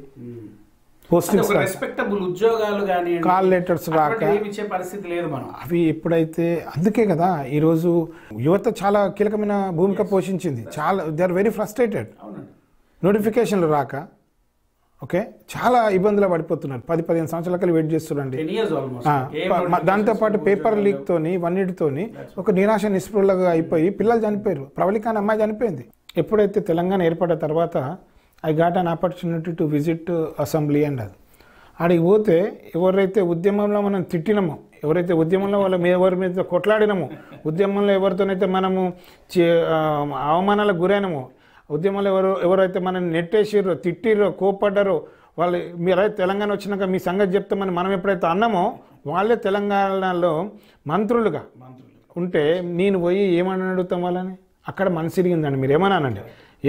పోస్టింగ్స్, రెస్పెక్టబుల్ ఉద్యోగాలు కానీ, కాల్ లెటర్స్ రాక పరిస్థితి లేదు. మనం అవి ఎప్పుడైతే, అందుకే కదా ఈరోజు యువత చాలా కీలకమైన భూమిక పోషించింది. They are very frustrated. నోటిఫికేషన్లు రాక చాలా ఇబ్బందులు పడిపోతున్నారు. 10-15 సంవత్సరాలకి వెయిట్ చేస్తున్నారండి. దాంతోపాటు పేపర్ లీక్తోని ఇవన్నిటితోని ఒక నిరాశ నిస్పృహలుగా అయిపోయి పిల్లలు చనిపోయారు. ప్రవళిక అనే అమ్మాయి చనిపోయింది. ఎప్పుడైతే తెలంగాణ ఏర్పడిన తర్వాత I got an opportunity to visit assembly and అది ఆడికి పోతే ఎవరైతే ఉద్యమంలో మనం తిట్టినామో, ఎవరైతే ఉద్యమంలో ఎవరి మీద కొట్లాడినామో, ఉద్యమంలో ఎవరితోనైతే మనము అవమానాలకు గురైనామో ఉద్యమంలో ఎవరైతే మనల్ని నెట్టేసిర్రో తిట్టిర్రో కోప్పడ్డారో వాళ్ళు మీరైతే తెలంగాణ వచ్చినాక మీ సంగతి చెప్తామని మనం ఎప్పుడైతే అన్నామో వాళ్ళే తెలంగాణలో మంత్రులుగా ఉంటే నేను పోయి ఏమని అడుగుతాం వాళ్ళని అక్కడ మనసు ఇరిగిందండి. మీరు ఏమన్నానండి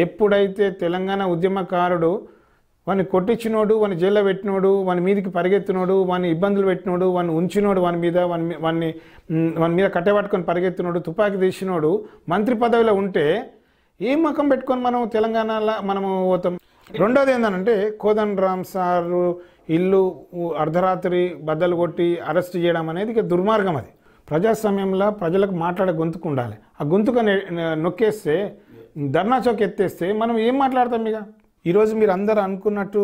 ఎప్పుడైతే తెలంగాణ ఉద్యమకారుడు వాడిని కొట్టించినోడు వాడిని జైల్లో పెట్టినోడు వాని మీదకి పరిగెత్తినోడు వాని ఇబ్బందులు పెట్టినోడు వాడిని ఉంచినోడు వాని మీద కట్టెపట్టుకొని పరిగెత్తినోడు తుపాకీ తీసినోడు మంత్రి పదవిలో ఉంటే ఏ మకం పెట్టుకొని మనం తెలంగాణలో మనము పోతాం. రెండోది ఏంటంటే కోదండరామ్ సారు ఇల్లు అర్ధరాత్రి బద్దలు కొట్టి అరెస్ట్ చేయడం అనేది ఇక దుర్మార్గం. అది ప్రజాస్వామ్యంలో ప్రజలకు మాట్లాడే గొంతుకు ఉండాలి. ఆ గొంతుకు నొక్కేస్తే ధర్నా చౌక్ ఎత్తేస్తే మనం ఏం మాట్లాడతాం? ఇక ఈరోజు మీరు అందరూ అనుకున్నట్టు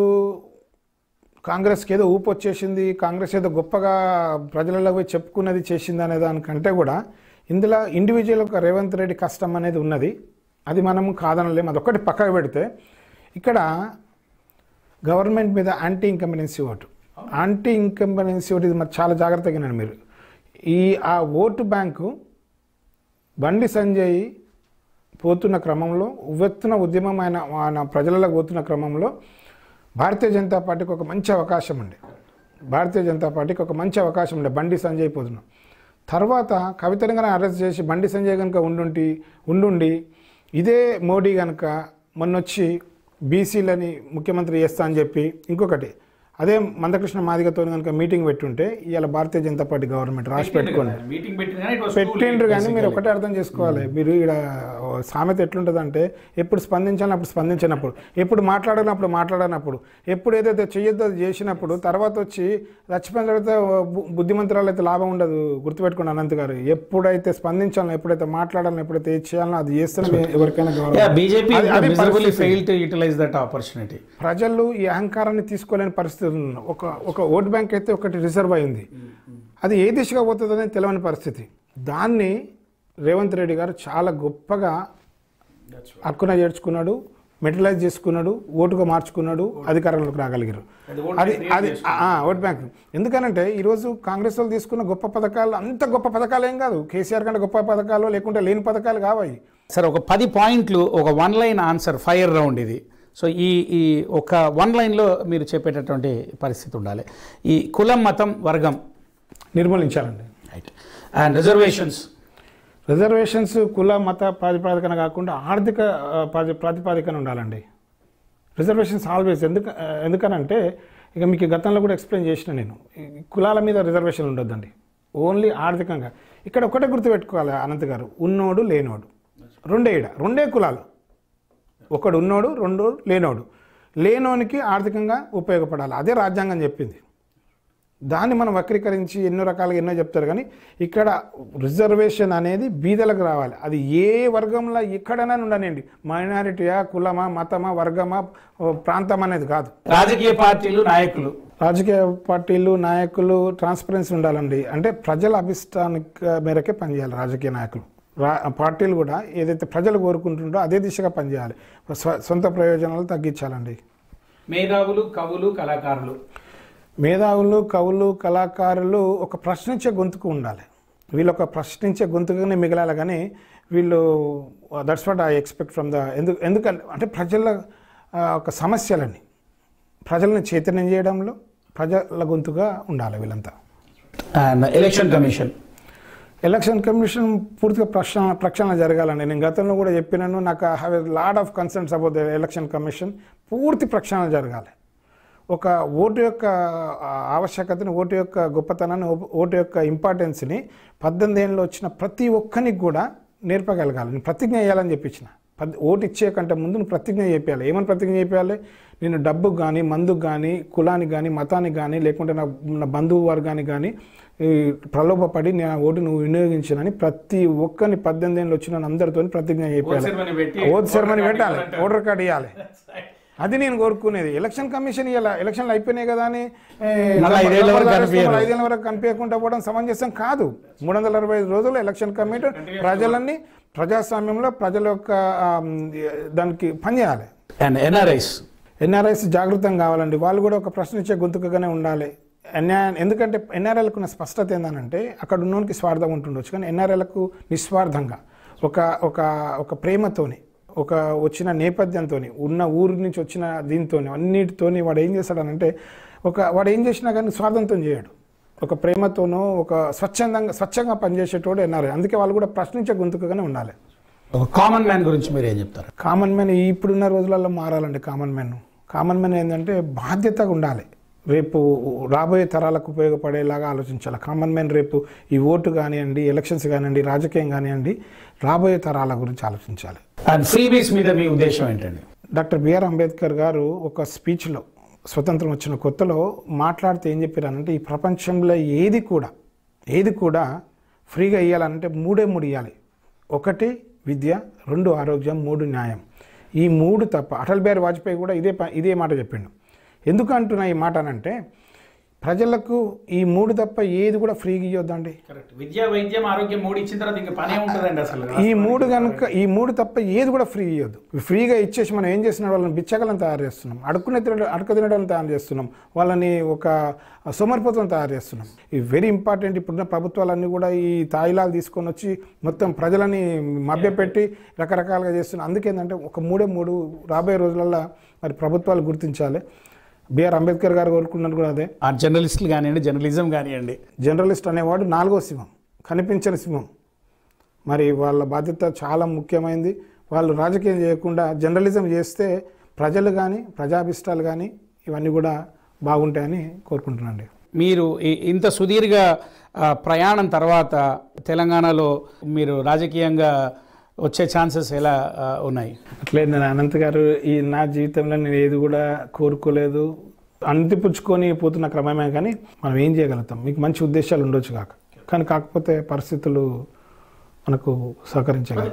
కాంగ్రెస్కి ఏదో ఊపు వచ్చేసింది, కాంగ్రెస్ ఏదో గొప్పగా ప్రజలలో పోయి చెప్పుకున్నది చేసింది అనే దానికంటే కూడా ఇందులో ఇండివిజువల్ ఒక రేవంత్ రెడ్డి కష్టం అనేది ఉన్నది. అది మనము కాదనలేము. అదొక్కటి పక్కకు పెడితే ఇక్కడ గవర్నమెంట్ మీద యాంటీ ఇన్కంబెన్సీ ఓటు ఇది మరి చాలా జాగ్రత్తగా వినండి మీరు. ఆ ఓటు బ్యాంకు బండి సంజయ్ పోతున్న క్రమంలో ఉవ్వెత్తున ఉద్యమం ఆయన ప్రజలకు పోతున్న క్రమంలో భారతీయ జనతా పార్టీకి ఒక మంచి అవకాశం ఉండే బండి సంజయ్ పోతున్న తర్వాత కవితని కనుక అరెస్ట్ చేసి బండి సంజయ్ కనుక ఉండుండి ఇదే మోడీ కనుక మొన్నొచ్చి బీసీలని ముఖ్యమంత్రి చేస్తా అని చెప్పి ఇంకొకటి అదే మందకృష్ణ మాదిగతో కనుక మీటింగ్ పెట్టుంటే ఇవాళ భారతీయ జనతా పార్టీ గవర్నమెంట్ రాసి పెట్టుకోండి పెట్టిండ్రు. కానీ మీరు ఒకటే అర్థం చేసుకోవాలి. మీరు ఇక్కడ సామెత ఎట్లుంటుందంటే ఎప్పుడు స్పందించాలని అప్పుడు స్పందించినప్పుడు, ఎప్పుడు మాట్లాడాలప్పుడు మాట్లాడనప్పుడు, ఎప్పుడు ఏదైతే చేయొద్దో అది చేసినప్పుడు తర్వాత వచ్చి చచ్చిపోయిన తర్వాత బుద్ధిమంతురాలు అయితే లాభం ఉండదు. గుర్తుపెట్టుకోండి అనంత్ గారు. ఎప్పుడైతే స్పందించాలని, ఎప్పుడైతే మాట్లాడాలని, ఎప్పుడైతే ఏది చేయాలనో అది చేస్తేనే ఎవరికైనా ప్రజలు ఈ అహంకారాన్ని తీసుకోలేని పరిస్థితి. ఒక ఓట్ బ్యాంక్ అయితే ఒకటి రిజర్వ్ అయింది. అది ఏ దిశగా పోతుందని తెలియని పరిస్థితి. దాన్ని రేవంత్ రెడ్డి గారు చాలా గొప్పగా హక్కున చేర్చుకున్నాడు, మెటలైజ్ చేసుకున్నాడు, ఓటుగా మార్చుకున్నాడు, అధికారంలోకి రాగలిగారు. అది ఓట్ బ్యాంక్. ఎందుకనంటే ఈరోజు కాంగ్రెస్ వాళ్ళు తీసుకున్న గొప్ప పథకాలు అంత గొప్ప పథకాలు ఏం కాదు. కేసీఆర్ కంటే గొప్ప పథకాలు లేకుంటే లేని పథకాలు కావాలి. సార్ ఒక 10 పాయింట్లు, ఒక 1 లైన్ ఆన్సర్, ఫైర్ రౌండ్ ఇది. సో ఈ ఒక 1 లైన్లో మీరు చెప్పేటటువంటి పరిస్థితి ఉండాలి. ఈ కులం, మతం, వర్గం నిర్మూలించాలండి. రైట్. అండ్ రిజర్వేషన్స్ కుల మత ప్రాతిపాదికన కాకుండా ఆర్థిక ప్రాతిపాదికన ఉండాలండి. రిజర్వేషన్స్ ఆల్వేస్ ఎందుకనంటే ఇక మీకు గతంలో కూడా ఎక్స్ప్లెయిన్ చేసిన నేను, కులాల మీద రిజర్వేషన్ ఉండొద్దండి, ఓన్లీ ఆర్థికంగా. ఇక్కడ ఒకటే గుర్తుపెట్టుకోవాలి అనంత్ గారు, ఉన్నోడు లేనోడు రెండే కులాలు. ఒకడు ఉన్నోడు, రెండు లేనోడు. లేనోనికి ఆర్థికంగా ఉపయోగపడాలి. అదే రాజ్యాంగం చెప్పింది. దాన్ని మనం వక్రీకరించి ఎన్నో రకాలుగా ఎన్నో చెప్తారు. కానీ ఇక్కడ రిజర్వేషన్ అనేది బీదలకు రావాలి. అది ఏ వర్గంలో ఎక్కడైనా ఉండనండి, మైనారిటీయా, కులమా, మతమా, వర్గమా, ప్రాంతం అనేది కాదు. రాజకీయ పార్టీలు నాయకులు ట్రాన్స్పరెన్సీ ఉండాలండి. అంటే ప్రజల అభిష్టానికి మేరకే పనిచేయాలి రాజకీయ నాయకులు. పార్టీలు కూడా ఏదైతే ప్రజలు కోరుకుంటుండో అదే దిశగా పనిచేయాలి. సొంత ప్రయోజనాలు తగ్గించాలండి. మేధావులు, కవులు, కళాకారులు ఒక ప్రశ్నించే గొంతుకు ఉండాలి. వీళ్ళు ఒక ప్రశ్నించే గొంతుకునే మిగలాలి. కానీ వీళ్ళు that's what I expect from ఎందుకంటే ప్రజల ఒక సమస్యలని ప్రజలను చైతన్యం చేయడంలో ప్రజల గొంతుగా ఉండాలి వీళ్ళంతా. ఎలక్షన్ కమిషన్ పూర్తిగా ప్రక్షాళన జరగాలండి. నేను గతంలో కూడా చెప్పినాను, నాకు have a lot of concerns about the election commission. పూర్తి ప్రక్షాళన జరగాలి. ఒక ఓటు యొక్క ఆవశ్యకతని, ఓటు యొక్క గొప్పతనాన్ని, ఓటు యొక్క ఇంపార్టెన్స్ని 18 ఏళ్ళలో వచ్చిన ప్రతి ఒక్కరికి కూడా నేర్పగలగాలి. నేను ప్రతిజ్ఞ చేయాలని చెప్పించిన. ఓటు ఇచ్చే కంటే ముందు నువ్వు ప్రతిజ్ఞ చేయాలి. ఏమని ప్రతిజ్ఞ చేయాలి? నేను డబ్బుకు కానీ, మందుకు కానీ, కులానికి కానీ, మతానికి కానీ, లేకుంటే నా బంధువు వర్గానికి కానీ ప్రలోభపడి నేను ఆ ఓటు నువ్వు వినియోగించానని ప్రతి ఒక్కరిని 18 ఏళ్ళు వచ్చిన అందరితో ప్రతిజ్ఞ చేయాలి. ఓటు సెరమనీ పెట్టాలి, ఓటర్ కార్డు ఇవ్వాలి. అది నేను కోరుకునేది. ఎలక్షన్ కమిషన్ ఇలా ఎలక్షన్లు అయిపోయినాయి కదా అని 5 ఏళ్ళ వరకు కనిపించకుండా పోవడం సమంజసం కాదు. 365 రోజులు ఎలక్షన్ కమిషన్ ప్రజలన్నీ ప్రజాస్వామ్యంలో ప్రజల యొక్క దానికి పనిచేయాలి. ఎన్ఆర్ఐస్ జాగృతం కావాలండి. వాళ్ళు కూడా ఒక ప్రశ్నించే గొంతుకగానే ఉండాలి. ఎందుకంటే ఎన్ఆర్ఐలకు ఉన్న స్పష్టత ఏంటంటే అక్కడ ఉన్నోనికి స్వార్థం ఉంటుండొచ్చు, కానీ ఎన్ఆర్ఐలకు నిస్వార్థంగా ఒక ప్రేమతోని ఒక వచ్చిన నేపథ్యంతో ఉన్న ఊరి నుంచి వచ్చిన దీంతో అన్నిటితోని వాడు ఏం చేస్తాడనంటే వాడు ఏం చేసినా కానీ స్వార్థంతో చేయడు, ఒక ప్రేమతోనో ఒక స్వచ్ఛంగా పనిచేసేటోడు ఎన్ఆర్ఐ. అందుకే వాళ్ళు కూడా ప్రశ్నించే గొంతుకగానే ఉండాలి. ఒక కామన్ మ్యాన్ గురించి మీరు ఏం చెప్తారు? కామన్ మ్యాన్ ఇప్పుడున్న రోజులలో మారాలండి. కామన్ మ్యాన్ ఏంటంటే బాధ్యతగా ఉండాలి, రేపు రాబోయే తరాలకు ఉపయోగపడేలాగా ఆలోచించాలి. కామన్ మ్యాన్ రేపు ఈ ఓటు కానివ్వండి, ఎలక్షన్స్ కానివ్వండి, రాజకీయం కానివ్వండి, రాబోయే తరాల గురించి ఆలోచించాలి. అండ్ ఫ్రీబీస్ మీద మీ ఉద్దేశం ఏంటండి? డాక్టర్ బిఆర్ అంబేద్కర్ గారు ఒక స్పీచ్లో స్వతంత్రం వచ్చిన కొత్తలో మాట్లాడితే ఏం చెప్పారనంటే, ఈ ప్రపంచంలో ఏది కూడా ఫ్రీగా ఇవ్వాలంటే మూడే ఇవ్వాలి. 1 విద్య, 2 ఆరోగ్యం, 3 న్యాయం. ఈ 3 తప్ప అటల్ బిహారీ వాజ్పేయి కూడా ఇదే మాట చెప్పిండు. ఎందుకు అంటున్నా ఈ మాట అంటే, ప్రజలకు ఈ 3 తప్ప ఏది కూడా ఫ్రీగా ఇవ్వద్దండి. విద్య, వైద్యం, ఆరోగ్యం 3 ఇచ్చిన తర్వాత ఇంకా పనే ఉంటుందండి అసలు. ఈ 3 తప్ప ఏది కూడా ఫ్రీ ఇవ్వద్దు. ఫ్రీగా ఇచ్చేసి మనం ఏం చేస్తున్నాం, వాళ్ళని బిచ్చగలను తయారు చేస్తున్నాం, అడుక తినడం తయారు చేస్తున్నాం, వాళ్ళని ఒక సోమరిపోతులను తయారు చేస్తున్నాం. ఇది వెరీ ఇంపార్టెంట్. ఇప్పుడున్న ప్రభుత్వాలన్నీ కూడా ఈ తాయిలాలు తీసుకొని వచ్చి మొత్తం ప్రజలని మభ్యపెట్టి రకరకాలుగా చేస్తున్నాం. అందుకేంటంటే ఒక 3 రాబోయే రోజులలో మరి ప్రభుత్వాలు గుర్తించాలి. బిఆర్ అంబేద్కర్ గారు కోరుకున్నది కూడా అదే. ఆ జర్నలిస్టులు కానివ్వండి, జర్నలిజం కానివ్వండి, జర్నలిస్ట్ అనేవాడు 4వ సింహం, కనిపించని సింహం. మరి వాళ్ళ బాధ్యత చాలా ముఖ్యమైనది. వాళ్ళు రాజకీయం చేయకుండా జర్నలిజం చేస్తే ప్రజలు కానీ, ప్రజాభిష్టాలు కానీ ఇవన్నీ కూడా బాగుంటాయని కోరుకుంటున్నానండి. మీరు ఇంత సుదీర్ఘ ప్రయాణం తర్వాత తెలంగాణలో మీరు రాజకీయంగా వచ్చే ఛాన్సెస్ ఎలా ఉన్నాయి? అట్లే నేను అనంత్ గారు, నా జీవితంలో నేను ఏది కూడా కోరుకోలేదు, అంతిపుచ్చుకొని పోతున్న క్రమమే. కానీ మనం ఏం చేయగలుగుతాం, మీకు మంచి ఉద్దేశాలు ఉండొచ్చు కాకపోతే పరిస్థితులు మనకు సహకరించాలి,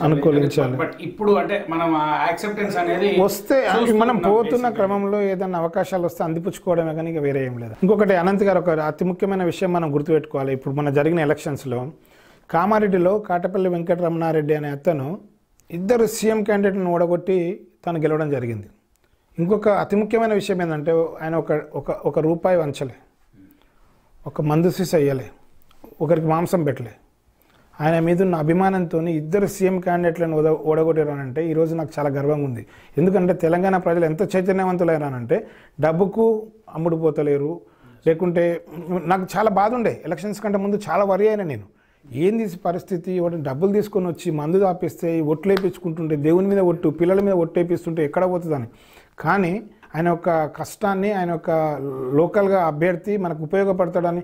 అనుకూలించాలి. ఇప్పుడు అంటే మనం యాక్సెప్టెన్స్ అనేది వస్తే మనం పోతున్న క్రమంలో ఏదైనా అవకాశాలు వస్తే అందిపుచ్చుకోవడమే, కానీ ఇక వేరే ఏం లేదు. ఇంకొకటి అనంత్ గారు, ఒక అతి ముఖ్యమైన విషయం మనం గుర్తుపెట్టుకోవాలి. ఇప్పుడు మన జరిగిన ఎలక్షన్స్లో కామారెడ్డిలో కాటపల్లి వెంకటరమణారెడ్డి అనే అతను 2 సీఎం క్యాండిడేట్లను ఓడగొట్టి తను గెలవడం జరిగింది. ఇంకొక అతి ముఖ్యమైన విషయం ఏంటంటే, ఆయన ఒక రూపాయి వంచలే, ఒక మందు సీస అయ్యలే, ఒకరికి మాంసం పెట్టలే. ఆయన మీద ఉన్న అభిమానంతో 2 సీఎం క్యాండిడేట్లను ఓడగొట్టారనంటే ఈరోజు నాకు చాలా గర్వంగా ఉంది. ఎందుకంటే తెలంగాణ ప్రజలు ఎంత చైతన్యవంతులైనారంటే, డబ్బుకు అమ్ముడుపోతలేరు. లేకుంటే నాకు చాలా బాధ ఉండే, ఎలక్షన్స్ కంటే ముందు చాలా వరి అయినా నేను, ఏంది పరిస్థితి, వాటిని డబ్బులు తీసుకొని వచ్చి మందు తాపిస్తే ఒట్లు వేయించుకుంటుంటే, దేవుని మీద ఒట్టు, పిల్లల మీద ఒట్టు వేపిస్తుంటే ఎక్కడ పోతుందని. కానీ ఆయన యొక్క కష్టాన్ని, ఆయన యొక్క లోకల్గా అభ్యర్థి మనకు ఉపయోగపడతాడని,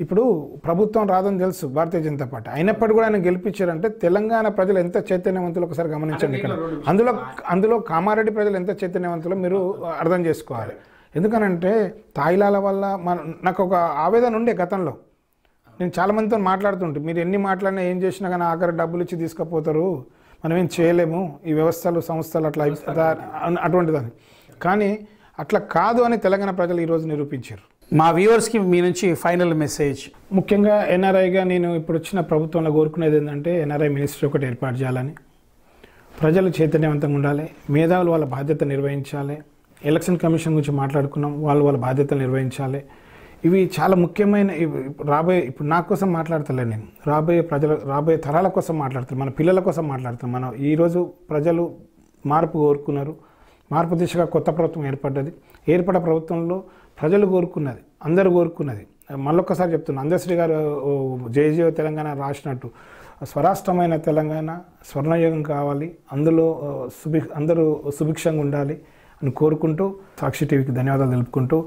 ఇప్పుడు ప్రభుత్వం రాదని తెలుసు భారతీయ జనతా పార్టీ, అయినప్పటికీ కూడా ఆయన గెలిపించారంటే తెలంగాణ ప్రజలు ఎంత చైతన్యవంతులు ఒకసారి గమనించండి. ఇక్కడ అందులో కామారెడ్డి ప్రజలు ఎంత చైతన్యవంతులో మీరు అర్థం చేసుకోవాలి. ఎందుకనంటే తాయిలాల వల్ల నాకు ఒక ఆవేదన ఉండే గతంలో. నేను చాలామందితో మాట్లాడుతుంటే, మీరు ఎన్ని మాట్లాడినా ఏం చేసినా కానీ ఆఖరి డబ్బులు ఇచ్చి తీసుకుపోతారు, మనం ఏం చేయలేము, ఈ వ్యవస్థలు సంస్థలు అట్లా అటువంటిదని. కానీ అట్లా కాదు అని తెలంగాణ ప్రజలు ఈరోజు నిరూపించారు. మా వ్యూవర్స్కి మీ నుంచి ఫైనల్ మెసేజ్. ముఖ్యంగా ఎన్ఆర్ఐగా నేను ఇప్పుడు వచ్చిన ప్రభుత్వంలో కోరుకునేది ఏంటంటే, ఎన్ఆర్ఐ మినిస్ట్రీ ఒకటి ఏర్పాటు చేయాలని, ప్రజలు చైతన్యవంతంగా ఉండాలి, మేధావులు వాళ్ళ బాధ్యత నిర్వహించాలి, ఎలక్షన్ కమిషన్ గురించి మాట్లాడుకున్నాం, వాళ్ళ బాధ్యతలు నిర్వహించాలి. ఇవి చాలా ముఖ్యమైన. ఇప్పుడు నా కోసం మాట్లాడతలే నేను, రాబోయే తరాల కోసం మాట్లాడుతాను, మన పిల్లల కోసం మాట్లాడుతాను. మనం ఈరోజు ప్రజలు మార్పు కోరుకున్నారు, మార్పు దిశగా కొత్త ప్రభుత్వం ఏర్పడ్డ ప్రభుత్వంలో ప్రజలు కోరుకున్నది, అందరూ కోరుకున్నది. మళ్ళొక్కసారి చెప్తున్నా, అందశ్రీ గారు జయ తెలంగాణ రాసినట్టు స్వరాష్ట్రమైన తెలంగాణ స్వర్ణయుగం కావాలి, అందరూ సుభిక్షంగా ఉండాలి అని కోరుకుంటూ సాక్షి టీవీకి ధన్యవాదాలు తెలుపుకుంటూ,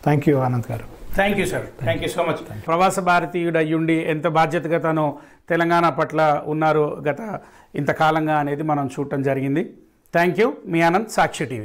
థ్యాంక్ యూ ఆనంద్ గారు. Thank you sir, thank you so much. ప్రవాస భారతీయుడు అయ్యుండి ఎంత బాధ్యతగా తను తెలంగాణ పట్ల ఉన్నారు గత ఇంతకాలంగా అనేది మనం చూడటం జరిగింది. Thank you. Me Anand, Sakshi TV.